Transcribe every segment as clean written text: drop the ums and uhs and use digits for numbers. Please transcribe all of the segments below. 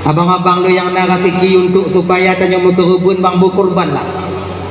Abang-abang lo yang naratiki untuk supaya tanya mau kerubun bang berkorban lah.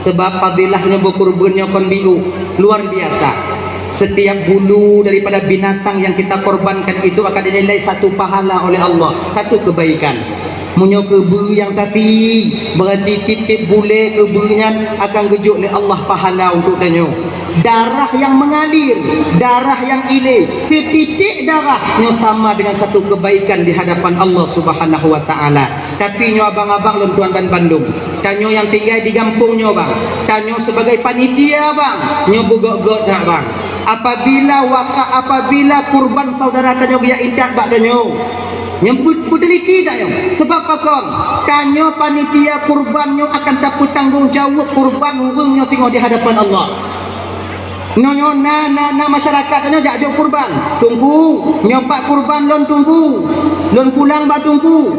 Sebab fadilahnya berkorbannya kon biu luar biasa. Setiap bulu daripada binatang yang kita korbankan itu akan dinilai satu pahala oleh Allah, satu kebaikan. Munyo kebu yang tadi berarti titip bule kebunya akan gejuk oleh Allah pahala untuk danyo. Darah yang mengalir, darah yang ilir, setitik darah nyo sama dengan satu kebaikan di hadapan Allah Subhanahu wa taala. Tapi nyo abang-abang lon tuan dan Bandung, tanyo yang tinggal di kampung nyo bang, tanyo sebagai panitia bang, nyo bugok-gok dah bang. Apabila kurban saudara tanyo dia indat bak danyo, nyebut budeliki tak yo. Sebab pakon tanyo panitia kurbannya akan dapat tanggung jawab kurban urungnya tengok di hadapan Allah. Nyo na masyarakat nyo jak jauh kurban tunggu nyopak kurban lon tunggu lon pulang ba tunggu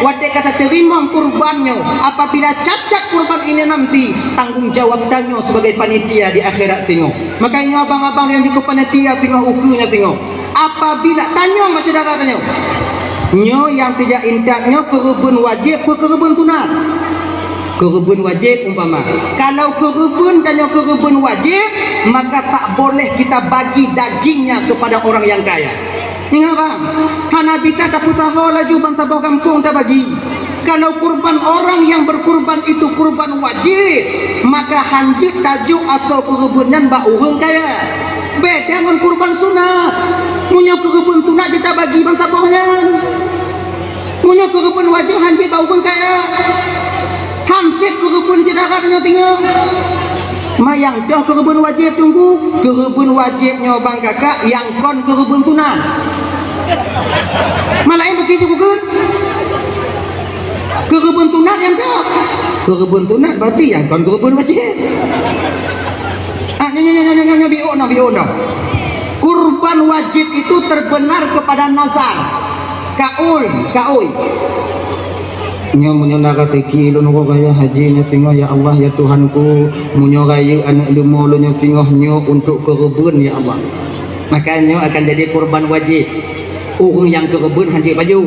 wate kata terima kurbannya. Apabila cacat kurban ini nanti tanggung jawab tanyo sebagai panitia di akhirat tengok. Makanya abang-abang yang juga panitia tengok ukunya tengok. Apabila tanyo masyarakat tanyo nyo yang tidak indaknya kerubun wajib ke kerubun sunat. Kerubun wajib umpama, kalau kerubun dan kerubun wajib, maka tak boleh kita bagi dagingnya kepada orang yang kaya. Ingat bang, hana bisa tak putaho laju bang tabau kampung tak bagi. Kalau kurban orang yang berkurban itu kurban wajib, maka hanjit tajuk atau kerubunnya mbak orang kaya. Beda dengan kurban sunat. Punya kerubun sunat kita bagi bang tabaunya. Punya kerubun wajib hanjit mbak orang kaya. Hampir kerubun cedakatnya tengok. Mayang dah kerubun wajib tunggu. Kerubun wajibnya bang kakak yang kon kerubun tunat. Malah yang begitu bukan. Kerubun tunat yang dah. Kerubun tunat berarti yang kon kerubun wajib. Nyo. Kurban wajib itu terbenar kepada nazar. Kaul. Nyo munyo nakatiki lon ko kaya haji nyo tingoh ya Allah ya Tuhanku, munyo kaya anak lumo lo nyo tingoh nyo untuk kerubun ya Allah. Maka nyo akan jadi kurban wajib. Orang yang kerubun haji baju.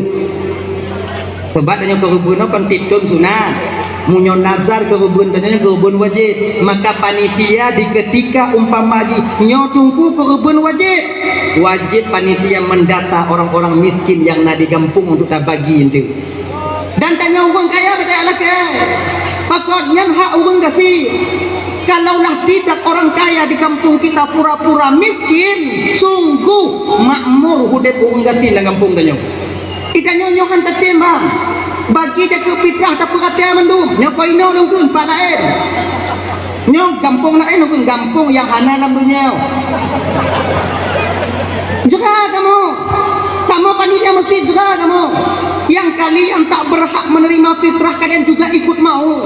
Sebab nyo kerubun kan titun sunat. Munyo nazar kerubun tanya kerubun wajib. Maka panitia di ketika umpama haji nyo tunggu kerubun wajib. Wajib panitia mendata orang-orang miskin yang nak di kampung untuk tak bagi itu. Dan tanya orang kaya percaya lah ke pakotnya hak orang kasih. Kalaulah tidak orang kaya di kampung kita pura-pura miskin, sungguh makmur hudep orang kasih dalam kampung tanya. Kita nyonyokan tertimbang bagi jaga fitrah tak perhatian mendum nyokoi no nungkun pak lain nyok kampung lain nungkun kampung yang hana dalam dunia. Juga kamu panitia masjid juga kamu yang kalian tak berhak menerima fitrah kalian juga ikut mau.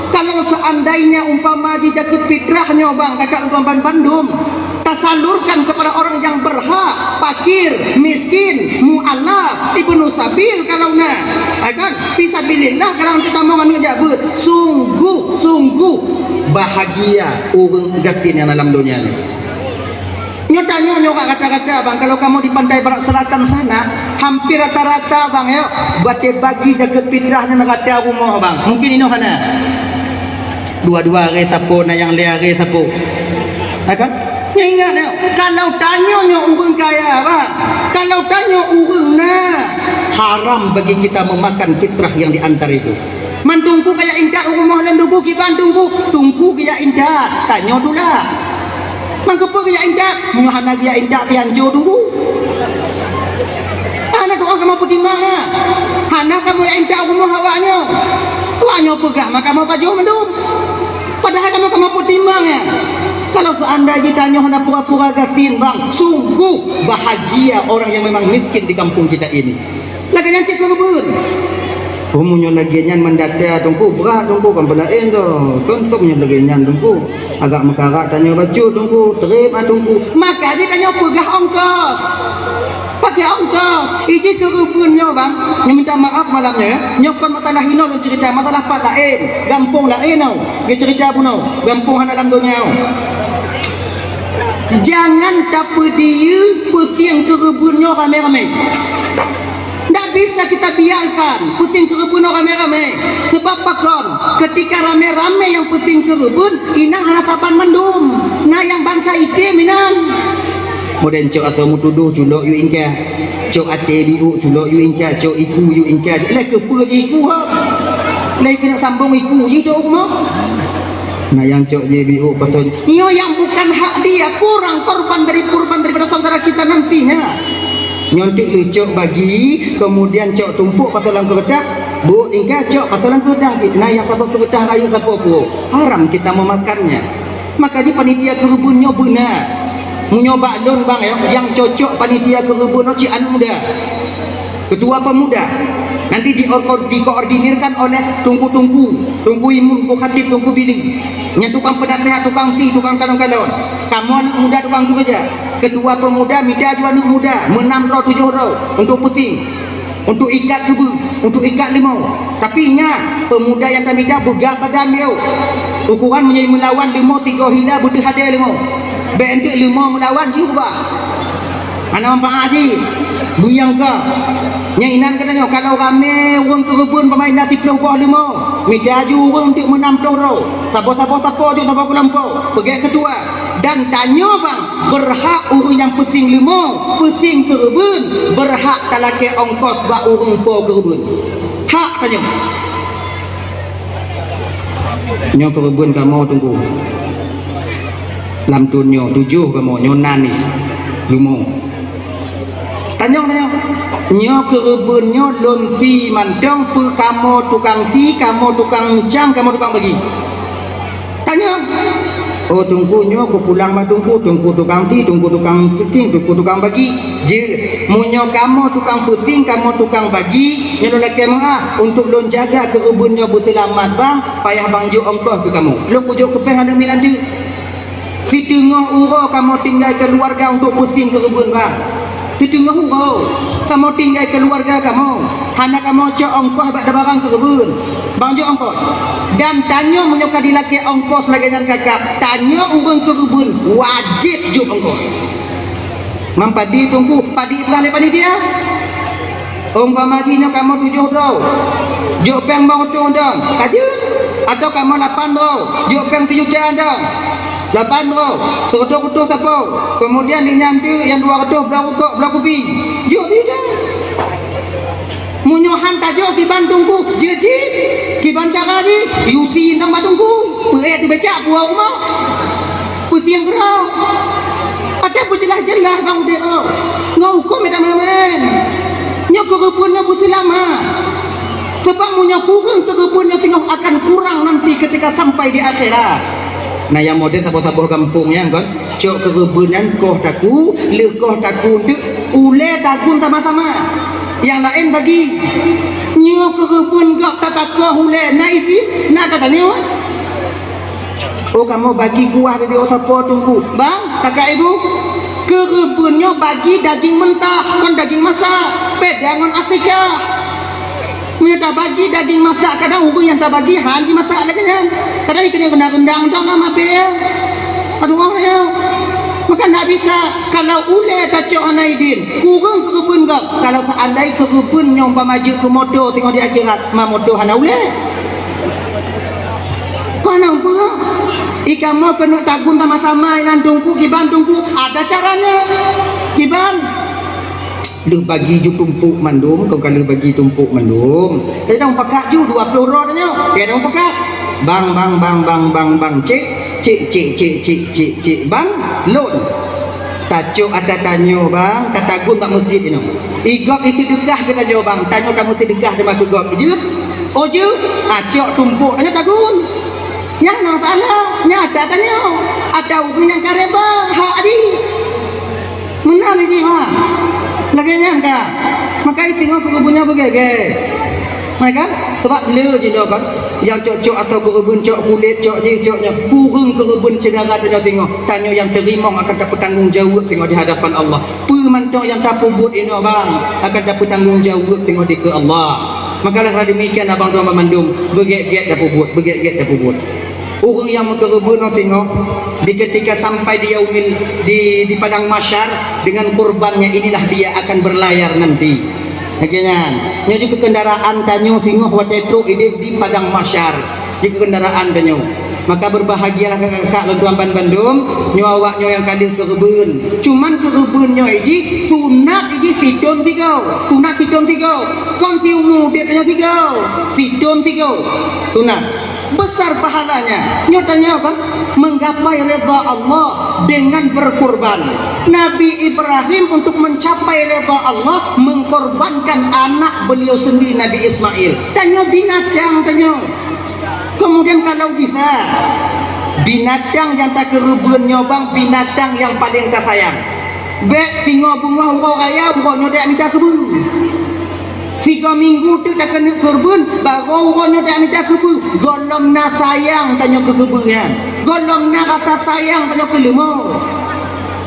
Kalau seandainya umpama dijakut fitrahnya bang kakak umpaman Bandung tasalurkan kepada orang yang berhak, fakir, miskin, mu'alaf, ibnu sabil kalau nak akan fisabilillah kalau kita mau mengejabat. Sungguh bahagia orang gatin yang dalam dunia ini. Nyotanya nyoka kata-kata bang, kalau kamu di pantai barat selatan sana hampir rata-rata bang ya bagi jaket fitrahnya nakata rumah bang. Mungkin ini kana dua-dua hari tapo na yang lea hari tapo. Akan ingat ya, kalau tanya orang kaya bang, kalau tanya orang na haram bagi kita memakan fitrah yang diantar itu. Mantungku kayak indah rumah dan tunggu kiban tunggu kayak indah tanya dulu lah. Mangkepo kaya indak, muhana dia indak pianjo dulu. Anak doa kamu pertimbang ah. Hana kamu indak rumah awaknya. Tuanya pegah maka kamu baju mendung. Padahal kamu pertimbang ya. Kalau seandainya tanya hana pura-pura gatin bang, sungguh bahagia orang yang memang miskin di kampung kita ini. Lagi yang cik kerubun. Umunya lagi nyan mendata tunggu berat tunggu kan benain tu contohnya lagi nyan tunggu agak mekarak tanya baju tunggu terima tunggu maka dia tanya pegah ongkos pakai ongkos iji kerubunnya bang yang minta maaf malamnya nyokon matalah hino dan cerita matalah pak lain gampung lain tau dia cerita pun tau gampung anak dalam dunia jangan tak dia pergi yang kerubunnya ramai-ramai Tak bisa kita biarkan puting kerebun rame-rame. Sebab pakon, ketika rame-rame yang puting kerebun, inang harapan mendum. Nah yang bangsa ite minan. Kemudian cok atau mutuduh culok yu ingka. Cok ate biu culok yu ingka. Cok iku yu ingka. Lek kepu je iku ha. Lek kena sambung iku je cok mo. Nah yang cok je biu patut. Yo yang bukan hak dia kurang korban daripada saudara kita nantinya. Nyontik lucuk bagi, kemudian cok tumpuk patulang keredah, bu ingka cok patulang keredah. Nah yang sabab keredah raya apa haram kita memakannya. Makanya panitia kerubunnya benar. Menyoba lon bang ya, yang cocok panitia kerubun cik anak muda, ketua pemuda. Nanti dikoordinirkan oleh tungku imun, tungku khatib, tungku biling. Nya tukang penasihat, tukang ti, tukang kalon-kalon. Kamu anak muda tukang tu saja. Ketua pemuda mida juga anak muda, 6 roh 7 roh untuk pusing, untuk ikat kubu, untuk ikat limau. Tapi nya pemuda yang kami dah begak badan dia. Ukuran menjadi melawan limau 3 hila butuh hadiah limau. Bentuk limau melawan juga. Anak mampak haji buyang ke nyainan katanya kalau rame orang kerebun pemain nasib pelumpah limau midaju orang untuk menam toro sapo je sapo kelampau pergi ketua dan tanya bang berhak orang yang pusing limau pusing kerebun berhak talake ongkos bak orang po kerebun hak tanya nyo kerebun kamu tunggu lam tunyo 7 kamu nyonan ni limau tanya nyo kerebunnya lonti mandang pu kamu tukang ti kamu tukang jam kamu tukang bagi tanya oh tunggu nyo aku pulang mah tunggu tukang ti tunggu tukang pusing tunggu tukang bagi je munyo kamu tukang pusing kamu tukang bagi nyo lelaki mah untuk lon jaga kerebunnya berselamat bang payah bang jo ongkos ke kamu lo pujuk kepeng ada milan tu fitungah uro kamu tinggal keluarga untuk pusing kerebun bang setengah urau kamu tinggal keluarga kamu anak kamu cok ongkos bak barang kerebun bang jo ongkos dan tanya menyokah dilaki ongkos lagi dengan kakak tanya orang kerebun wajib jo ongkos mampadi tunggu padi sekali padi dia umpamanya kamu 7 row jo peng mau dong kaji atau kamu 8 row jo peng 7 jam 8 roh, ketua tapau. Kemudian dinyanti yang 2 ketua belah kopi. Jo tidak. Munyohan tajo kiban tunggu jeji. Kiban cara ji, yusi nama tunggu. Peet dibaca buah rumah. Putiang gerau. Ada berjelas-jelas bang dia. Ngau hukum ada mamen. Nyo kerepunnya busi lama. Sebab munyo kurang kerepunnya tengok akan kurang nanti ketika sampai di akhirat. Nah yang modern sabuh-sabuh kampungnya kan cok kerebunan koh taku lekoh taku dek ule takun sama-sama yang lain bagi nyo kerebun gak tataka ule naifin nak katanya oh kamu bagi kuah bagi osapo tunggu bang kakak ibu kerebunnya bagi daging mentah kan daging masak pedangan Afrika punya tak bagi daging masak kadang hubung yang tak bagi hanji masak lagi kan kadang ikan yang rendang dong nama bel aduh orang ya maka tak bisa kalau ule kacau anaidin kurang kerebun gak kalau seandai kerebun yang maju ke motor tengok di akhirat ma motor hana ule mana apa ikan mau kena tagun sama-sama yang tunggu kiban tunggu ada caranya kiban lu bagi ju tumpuk mandum kau kalau bagi tumpuk mandum dia dah pakat ju 20 roh tanya dia dah pakat bang cik bang lon tajuk ada tanyo bang kata gun bak masjid ini igok itu degah kita jawab bang tanyo kamu tu degah dia mak igok je oh je acok tumpuk tanya tagun yang masalah nya ada tanyo ada hubung yang kareba hak adi mana ni ha lagi nyangka maka tengok kerebunnya begitu mereka sebab le je kan yang cok-cok atau kerebun cok kulit cok je coknya kurang kerebun cedera dia tengok tanya yang terima akan dapat tanggungjawab tengok di hadapan Allah pemantok yang tak pubut ini bang akan dapat tanggungjawab tengok di ke Allah maka lah demikian abang tuan memandung begitu dah pubut orang yang kerebun tengok di ketika sampai di yaumil di padang mahsyar dengan kurbannya inilah dia akan berlayar nanti Akhirnya, nya juga kendaraan tanyo singoh watetu ide di padang masyar. Jika kendaraan tanyo, maka berbahagialah kakak tuan Bandung, nyo awak nyo yang kadir ke kebun. Cuman ke kebun nyo iji sunat iji sidon tiga, sunat sidon tiga. Kon si umur dia tanya tiga, sidon tiga, sunat. Besar pahalanya. Nyo tanya kan, menggapai redha Allah dengan berkorban. Nabi Ibrahim untuk mencapai redha Allah mengkorbankan anak beliau sendiri Nabi Ismail. Tanya binatang tanya. Kemudian kalau bisa binatang yang tak kerubun nyobang binatang yang paling tersayang. Bek singo bunga urau raya urau nyodak minta kebun. 3 minggu tu tak kena kebun, baru urau nyodak minta kebun. Golong na sayang tanya ke kebunnya. Golong na rasa sayang tanya ke lemau.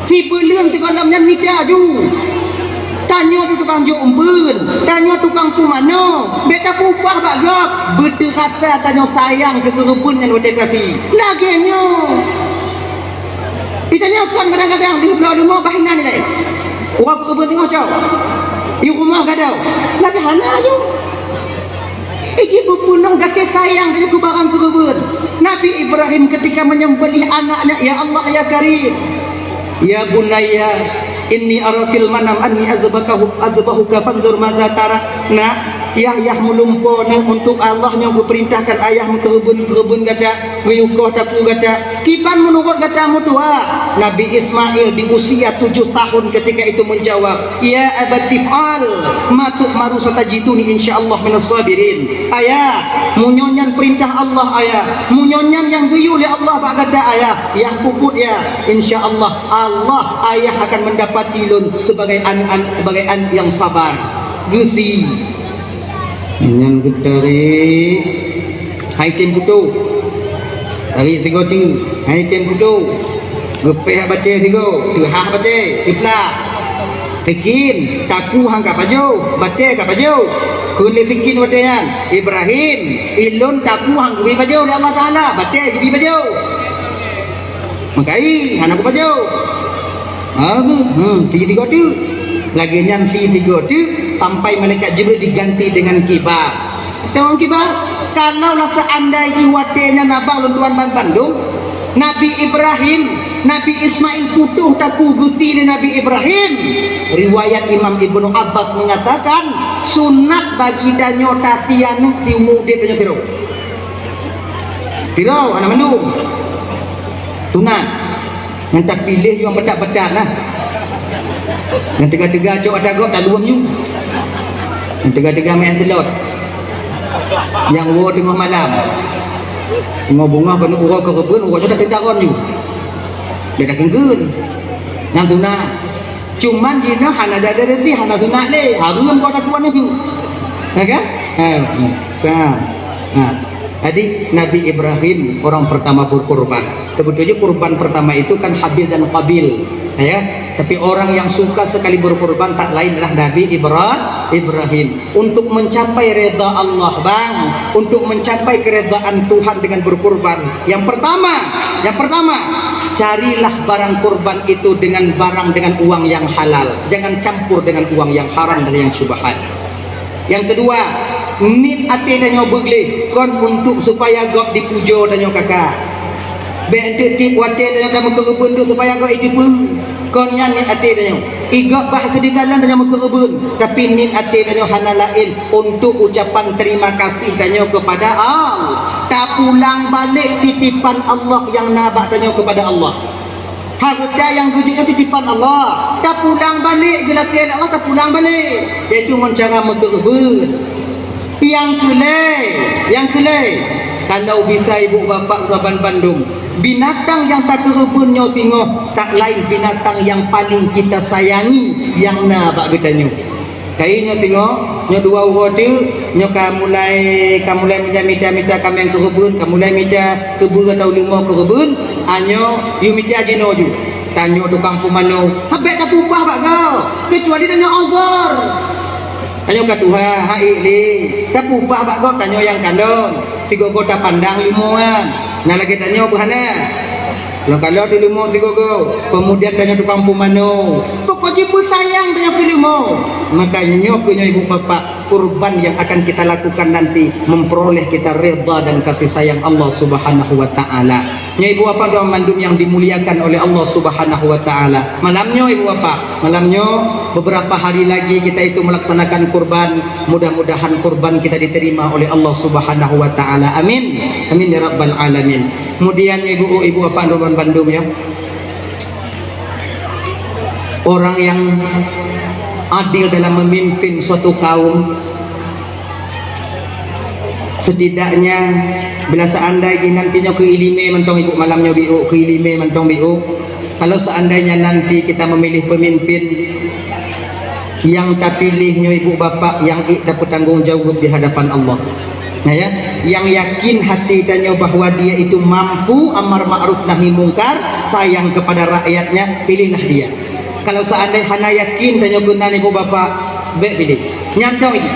Si belum tu golongnya minta ju. Tanya tu tukang jumbun, tanya tukang pumano, beta pupah bagap, betul kata tanya sayang ke kerubun yang berdek kasih. Laginya, ditanya kan kadang-kadang di belah rumah bahinan ni lain. Orang kerubun tengok jauh, di rumah gadau, lagi hana aja. Iji berpunung kasih sayang ke barang kerubun. Nabi Ibrahim ketika menyembelih anaknya, ya Allah ya Karim, ya Bunaya, inni arafil manam anni azbahuka fanzur madza tara. Nah, Yahya melumpuh nang untuk Allah yang perintahkan ayah kerubun kata nguyukoh taku kata kipan menurut kata mutua. Nabi Ismail di usia 7 tahun ketika itu menjawab, ya abati fa'al ma tu'maru satajiduni insyaallah minas sabirin. Ayah, munyonyan perintah Allah ayah, munyonyan yang guyu oleh Allah pak kata ayah, yang puput ya insyaallah Allah ayah akan mendapat tilun sebagai sebagai an yang sabar. Gusi yang dari hai tim putu dari tiga tu hai tim putu gepeh bate tiga tu hah bate tipla tekin taku hang ka baju bate ka baju kulit tekin bate yan Ibrahim ilun taku hang gebi baju Allah Taala bate gebi baju makai hana ku baju tiga tu lagi nyanti tiga tu sampai malaikat Jibril diganti dengan kibas. Tengok kibas, kalaulah seandainya watenya nabang lunduan Bandung, Nabi Ibrahim, Nabi Ismail putuh taku gusi ni Nabi Ibrahim. Riwayat Imam Ibnu Abbas mengatakan sunat bagi danyo tatianu di mude tanya tiro. Tiro anak mandung. Sunat. Yang tak pilih yang bedak-bedak lah. Yang tega-tega cok ada gok tak luam you. Yang tega-tega main telot. Yang wo tengah malam. Tengah bunga kena urau ke kebun, urau dah tendaron you. Dia dah kenggun. Yang tunah. Cuman dia hana ada reti, hana tunah le. Harum kau tak kuat ni. Ya kan? Jadi Nabi Ibrahim orang pertama berkorban. Sebetulnya kurban pertama itu kan Habil dan Qabil, ya. Tapi orang yang suka sekali berkorban tak lain adalah Nabi Ibrahim. Untuk mencapai redha Allah, bang, untuk mencapai keredaan Tuhan dengan berkorban. Yang pertama, carilah barang kurban itu dengan uang yang halal. Jangan campur dengan uang yang haram dan yang syubhat. Yang kedua, nit ate danyo begle kon untuk supaya gop dipujo danyo kakak. Bente tip wate danyo kamu kerubun tu supaya gop dipu. Kon nya nit ate danyo. Igop bah ketinggalan danyo kerubun, tapi nit ate danyo hana lain untuk ucapan terima kasih danyo kepada Allah. Tak pulang balik titipan Allah yang nabak danyo kepada Allah. Harta yang gejiknya titipan Allah. Tak pulang balik gelatian Allah, tak pulang balik. Iaitu cara berkebun. Yang kelai, kalau bisa ibu bapa Uraban Bandung, binatang yang tak kerubun nyo tengok tak lain binatang yang paling kita sayangi yang na bak getanyo. Kainyo tengok nyo dua urut tu nyo kamulai minta kami yang kerubun, kamulai minta kebun atau lima kerubun, anyo you minta jeno ju. Tanyo tukang pumano, habek tak upah bak kau, kecuali danyo azar. Tanyo kat Tuhan, hai li, tak upah bak kau tanyo yang kandon. Tiga kota pandang limuan. Nah lagi tanyo buhana. Kalau dilimu tigo go, kemudian tanya tukang pumano. Pokoknya pun sayang tanya dilimu. Makanya punya ibu bapak kurban yang akan kita lakukan nanti memperoleh kita redha dan kasih sayang Allah Subhanahu wa taala. Ibu bapak doa mandum yang dimuliakan oleh Allah Subhanahu wa taala. Malamnya ibu bapak, malamnya beberapa hari lagi kita itu melaksanakan kurban. Mudah-mudahan kurban kita diterima oleh Allah Subhanahu wa taala. Amin. Amin ya rabbal alamin. Kemudian ibu bapak doa Bandung ya. Orang yang adil dalam memimpin suatu kaum, setidaknya bila seandainya nantinya keilime mentong ibu malamnya biu keilime mentong biu, kalau seandainya nanti kita memilih pemimpin yang terpilihnya ibu bapak yang dapat tanggung jawab di hadapan Allah, nah ya, yang yakin hati tanya bahwa dia itu mampu amar ma'ruf nahi mungkar, sayang kepada rakyatnya, pilihlah dia. Kalau seandainya hana yakin tanya gunan ibu bapak, be pilih nyantong ini,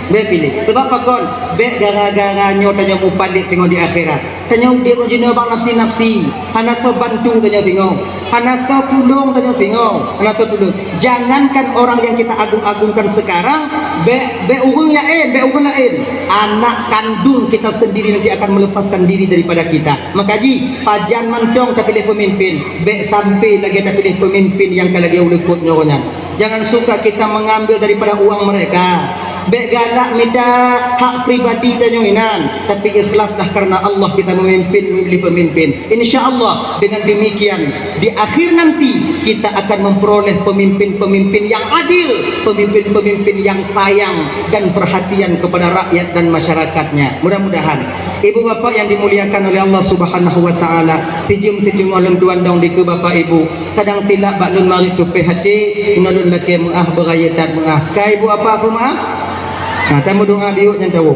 be pilih sebab apa kon be gara-gara tanya mupandit tengok di akhirat, tanya dia rojino bang nafsi hana so bantu tanya tengok, hana so tulung tanya tengok, hana so tulung. Jangankan orang yang kita agung-agungkan sekarang, be urung lain, anak kandung kita sendiri nanti akan melepaskan diri daripada kita. Maka ji pajan mantong tak pilih pemimpin, be sampai lagi tak pilih pemimpin yang kalagi ulekut nyornya. Jangan suka kita mengambil daripada uang mereka. Be galak minta hak pribadi dan inan, tapi ikhlaslah karena Allah kita memilih pemimpin. InsyaAllah dengan demikian di akhir nanti kita akan memperoleh pemimpin-pemimpin yang adil, pemimpin-pemimpin yang sayang dan perhatian kepada rakyat dan masyarakatnya. Mudah-mudahan ibu bapak yang dimuliakan oleh Allah Subhanahu wa taala, tijum orang tuan dong di ke bapak ibu kadang silap baklun mari tu PHT inalun laki muah berayatan muah kai ibu apa aku maaf. Nah, tamu doa biuk yang tahu.